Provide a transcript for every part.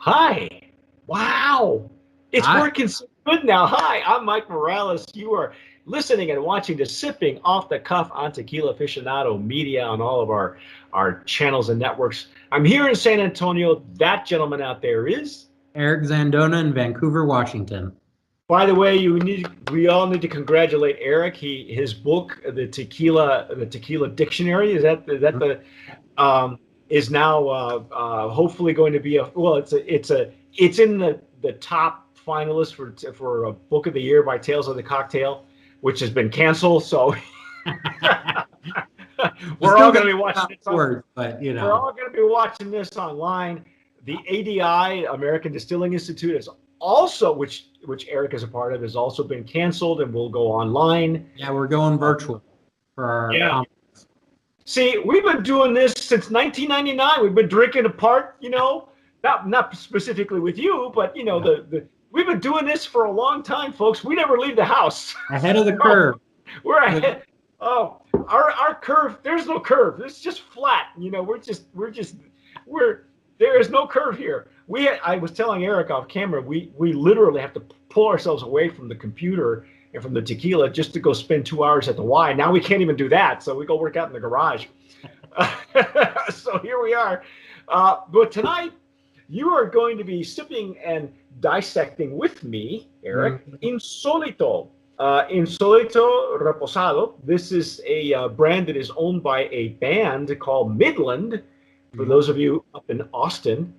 Hi. Wow. It's Hi. working so good now. Hi, I'm Mike Morales. You are listening and watching to Sipping Off the Cuff on Tequila Aficionado Media on all of our channels and networks. I'm here in San Antonio. That gentleman out there is, Eric Zandona in Vancouver, Washington. by the way, we all need to congratulate Eric. His book, the Tequila Dictionary, is now hopefully going to be it's in the top finalist for a book of the year by Tales of the Cocktail, which has been canceled. So we're all going to be watching this. We're all going to be watching this online. The ADI, American Distilling Institute, is also which Eric is a part of, has also been canceled and will go online. Yeah, we're going virtual for our conference. See, we've been doing this since 1999. We've been drinking apart, not specifically with you, but we've been doing this for a long time, folks. We never leave the house. Ahead of the curve. We're ahead. Oh, our curve. There's no curve. It's just flat. There is no curve here. I was telling Eric off camera, we literally have to pull ourselves away from the computer and from the tequila just to go spend 2 hours at the Y. Now we can't even do that, so we go work out in the garage. So here we are. But tonight, you are going to be sipping and dissecting with me, Eric, Insolito. Insolito Reposado. This is a brand that is owned by a band called Midland. For those of you up in Austin,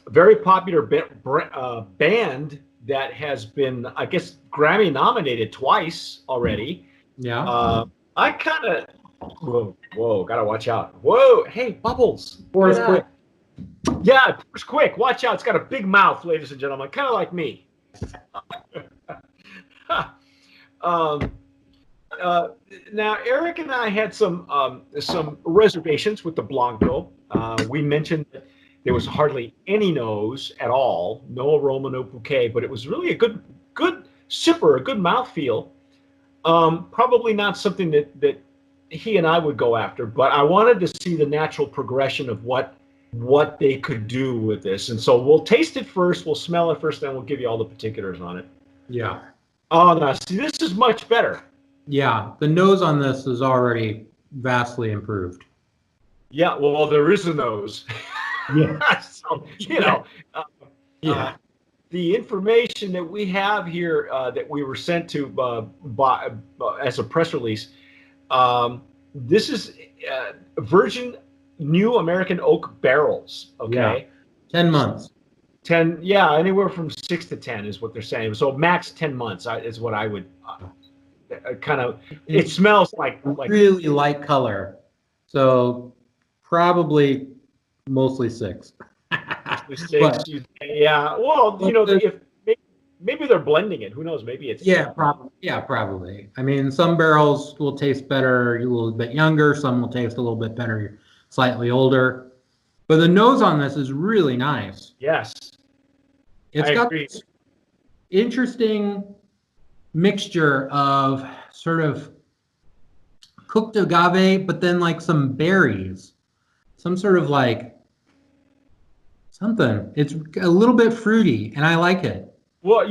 very popular band that has been, I guess, Grammy nominated twice already. Yeah. I kind of, whoa, gotta watch out. Whoa, hey, Bubbles. Pours quick. Yeah, it pours quick. Watch out. It's got a big mouth, ladies and gentlemen, kind of like me. Now, Eric and I had some reservations with the Blanco. We mentioned that there was hardly any nose at all, no aroma, no bouquet, but it was really a good sipper, a good mouthfeel. Probably not something that he and I would go after, but I wanted to see the natural progression of what they could do with this. And so we'll taste it first, we'll smell it first, then we'll give you all the particulars on it. Yeah. Oh, now, see, this is much better. Yeah, the nose on this is already vastly improved. Yeah, well, there is a nose. Yeah. So, yeah. The information that we have here that we were sent to by as a press release, this is virgin new American oak barrels. Okay. Yeah. 10 months. 10, yeah, anywhere from 6 to 10 is what they're saying. So max 10 months is what I would kind of. It smells like really light color, so probably mostly 6. 6. Yeah, well, if maybe they're blending it. Who knows? Maybe it's probably. Yeah, probably. I mean, some barrels will taste better a little bit younger. Some will taste a little bit better slightly older. But the nose on this is really nice. Yes. It's got this interesting mixture of sort of cooked agave, but then like some berries, some sort of like something. It's a little bit fruity, and I like it. Well,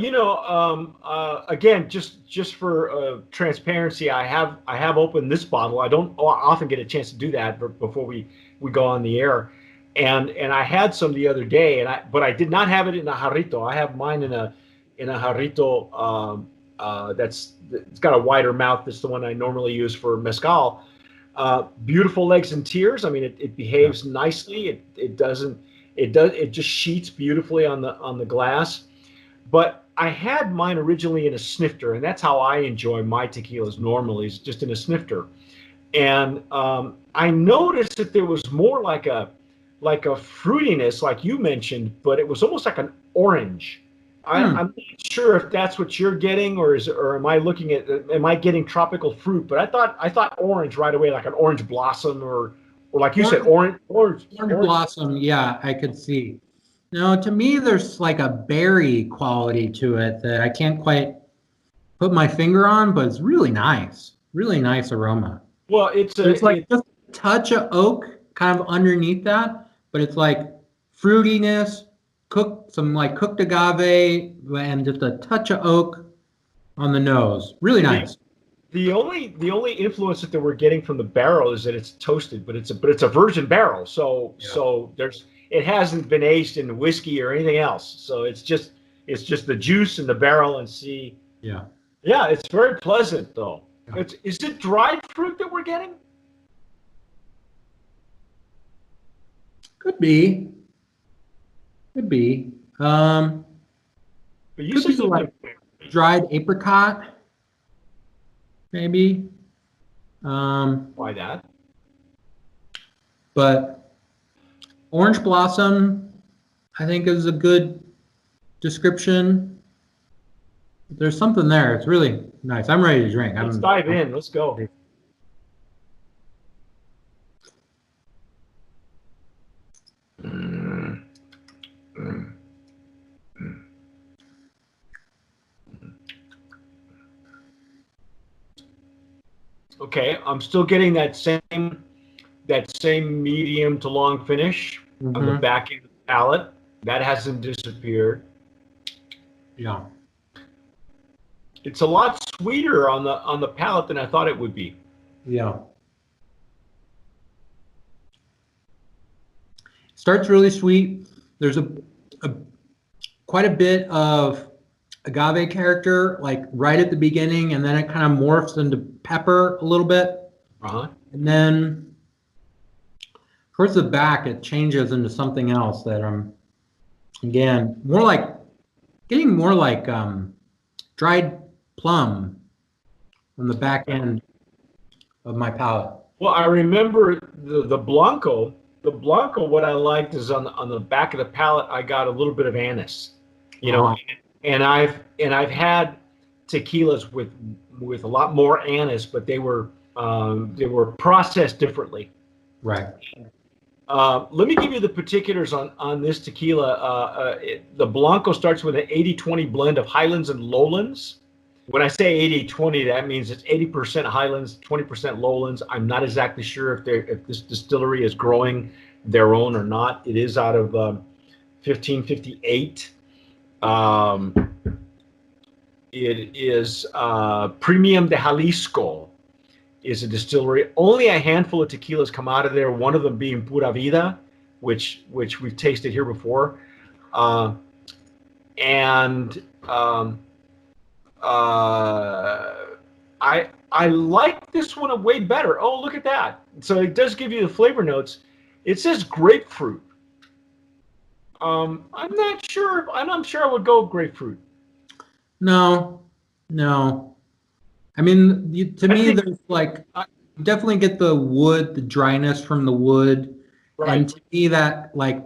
again, just for transparency, I have opened this bottle. I don't often get a chance to do that before we go on the air. And I had some the other day, but I did not have it in a jarrito. I have mine in a jarrito it's got a wider mouth. That's the one I normally use for mezcal. Beautiful legs and tears. I mean, it behaves nicely. It just sheets beautifully on the glass. But I had mine originally in a snifter, and that's how I enjoy my tequilas normally, is just in a snifter. And I noticed that there was more like a fruitiness, like you mentioned, but it was almost like an orange. I'm not sure if that's what you're getting, or am I getting tropical fruit? But I thought orange right away, like an orange blossom, or like you said, orange blossom. Yeah, I could see. No, to me, there's like a berry quality to it that I can't quite put my finger on, but it's really nice aroma. Well, it's like just a touch of oak kind of underneath that, but it's like fruitiness, some like cooked agave, and just a touch of oak on the nose. Really nice. The only influence that we're getting from the barrel is that it's toasted, but it's a virgin barrel, so it hasn't been aged in whiskey or anything else. So it's just the juice in the barrel and see. Yeah. Yeah, it's very pleasant though. Yeah. Is it dried fruit that we're getting? Could be. Could be. But you Could said be something. like dried apricot, maybe. Why that? But orange blossom, I think, is a good description. There's something there. It's really nice. I'm ready to drink. Let's dive in. Let's go. Okay, I'm still getting that same medium to long finish on the back end of the palate. That hasn't disappeared. Yeah. It's a lot sweeter on the palate than I thought it would be. Yeah. Starts really sweet. There's quite a bit of agave character, like right at the beginning, and then it kind of morphs into pepper a little bit. And then towards the back, it changes into something else that again, getting more like dried plum on the back end of my palate. Well, I remember the Blanco. The Blanco, what I liked is on the back of the palate, I got a little bit of anise, and I've had tequilas with a lot more anise, but they were processed differently. Right. Let me give you the particulars on this tequila. The Blanco starts with an 80-20 blend of Highlands and Lowlands. When I say 80-20, that means it's 80% Highlands, 20% Lowlands. I'm not exactly sure if this distillery is growing their own or not. It is out of 1558. It is Premium de Jalisco is a distillery. Only a handful of tequilas come out of there, one of them being Pura Vida, which we've tasted here before. I like this one way better. Oh, look at that. So it does give you the flavor notes. It says grapefruit. I'm not sure I would go grapefruit. No. I mean, to me, there's like, you definitely get the wood, the dryness from the wood. Right. And to me, that, like,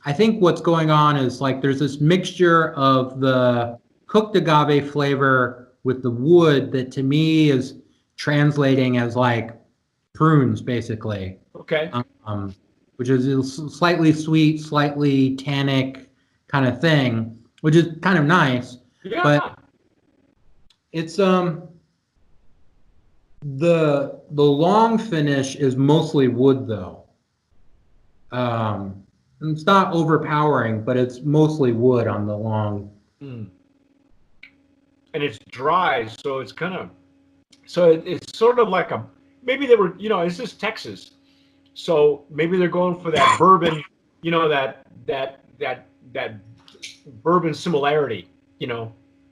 I think what's going on is like there's this mixture of the cooked agave flavor with the wood that to me is translating as like prunes, basically. Okay. Which is slightly sweet, slightly tannic kind of thing, which is kind of nice. Yeah. But it's the long finish is mostly wood though. It's not overpowering, but it's mostly wood on the long. And it's dry, so it's it's sort of like maybe they were, it's just Texas, so maybe they're going for that bourbon, that bourbon similarity,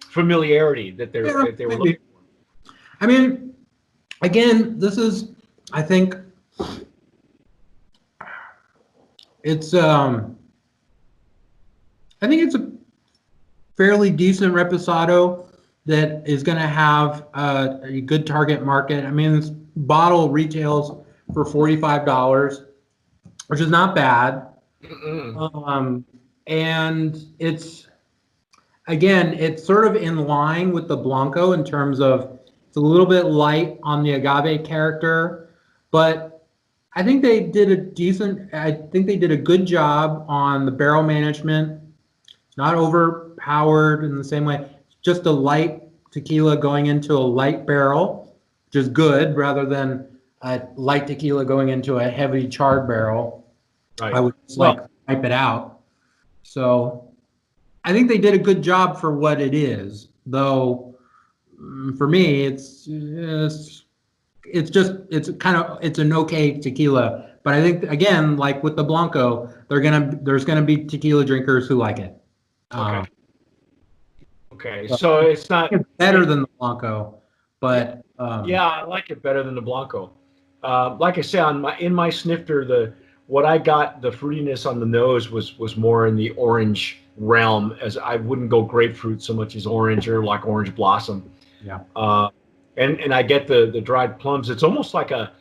familiarity that they were looking for. I mean, again, this is, I think it's a fairly decent Reposado that is going to have a good target market. I mean, this bottle retails for $45, which is not bad. And it's sort of in line with the Blanco in terms of it's a little bit light on the agave character, but I think they did a good job on the barrel management. It's not overpowered in the same way. Just a light tequila going into a light barrel, which is good, rather than a light tequila going into a heavy charred barrel. Right. I would just wipe it out. So I think they did a good job for what it is, though. For me, it's an okay tequila. But I think again, like with the Blanco, there's gonna be tequila drinkers who like it. Okay. Um, Okay. so So it's not. it's better than the Blanco, Yeah. but Yeah, I like it better than the Blanco. Like I said, in my snifter, what I got the fruitiness on the nose was more in the orange realm, as I wouldn't go grapefruit so much as orange or like orange blossom. yeah, Uh, and I get the dried plums. It's almost like a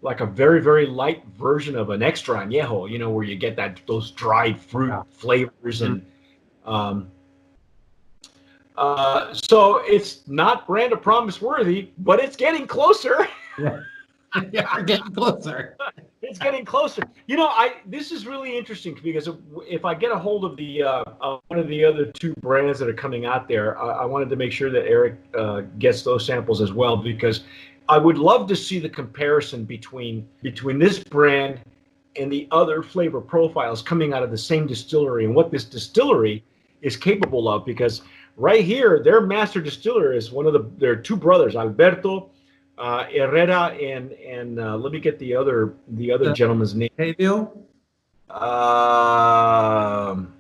very very light version of an extra añejo, where you get those dried fruit yeah. flavors Mhm. and so it's not brand of promise worthy, but it's getting closer. Yeah, yeah, we're getting closer. It's getting closer. I this is really interesting because if I get a hold of the one of the other two brands that are coming out there, I wanted to make sure that Eric gets those samples as well, because I would love to see the comparison between this brand and the other flavor profiles coming out of the same distillery and what this distillery is capable of. Because right here, their master distiller is one of their two brothers, Alberto Herrera, and let me get the other The gentleman's name. Hayville? Um,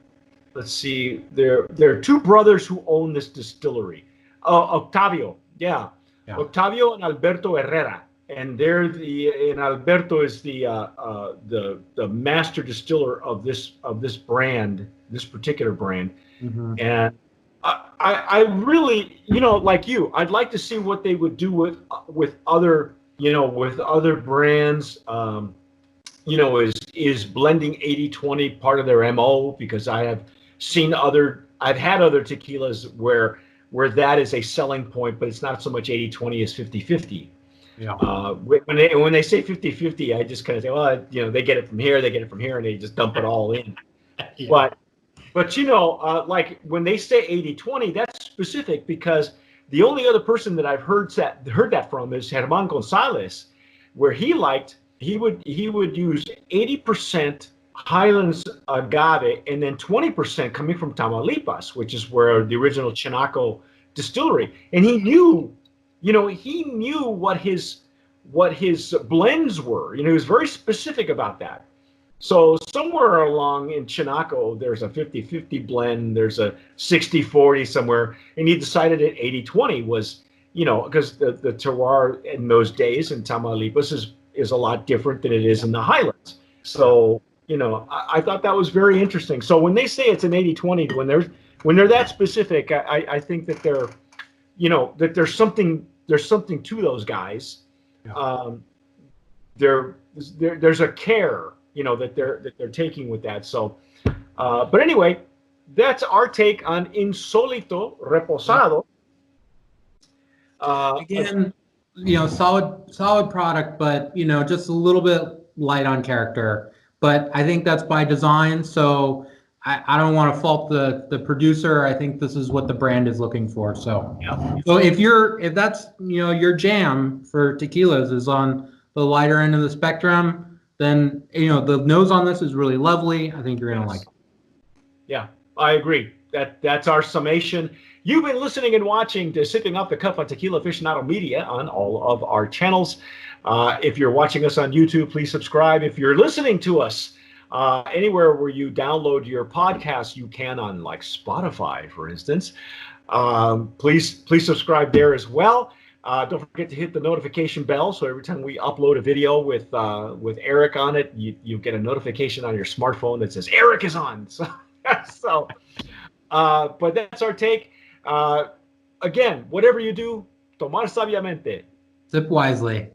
let's see. There are two brothers who own this distillery. Octavio, yeah, Yeah. Octavio and Alberto Herrera, and Alberto is the master distiller of this brand, this particular brand, Mm-hmm. and I really, like you, I'd like to see what they would do with other, with other brands. Is blending 80/20 part of their MO? Because I've had other tequilas where that is a selling point, but it's not so much 80/20 as 50/50. Yeah. When they say 50/50, I just kind of say, well, they get it from here, and they just dump it all in. Yeah. But like when they say 80/20, that's specific, because the only other person that I've heard that from is Herman Gonzalez, where he would use 80% Highlands agave and then 20% coming from Tamaulipas, which is where the original Chinaco distillery. And he knew what his blends were. He was very specific about that. So somewhere along in Chinaco, there's a 50/50 blend, there's a 60/40 somewhere, and he decided that 80/20 was, because the terroir in those days in Tamaulipas is a lot different than it is in the Highlands. So, I thought that was very interesting. So when they say it's an 80/20, when they're that specific, I think that that there's something to those guys. Yeah. There's a care, that they're taking with that. So, but anyway, that's our take on Insolito Reposado. Again, solid product, but just a little bit light on character. But I think that's by design. So I don't want to fault the producer. I think this is what the brand is looking for. So, yeah. So if that's your jam for tequilas is on the lighter end of the spectrum, then the nose on this is really lovely. I think you're gonna like it. Yeah, I agree. That's our summation. You've been listening and watching to Sipping Off the Cuff on Tequila Aficionado Media on all of our channels. If you're watching us on YouTube, please subscribe. If you're listening to us anywhere where you download your podcasts, you can on like Spotify, for instance. Please subscribe there as well. Don't forget to hit the notification bell, so every time we upload a video with Eric on it, you get a notification on your smartphone that says Eric is on. But that's our take. Again, whatever you do, tomar sabiamente. Sip wisely.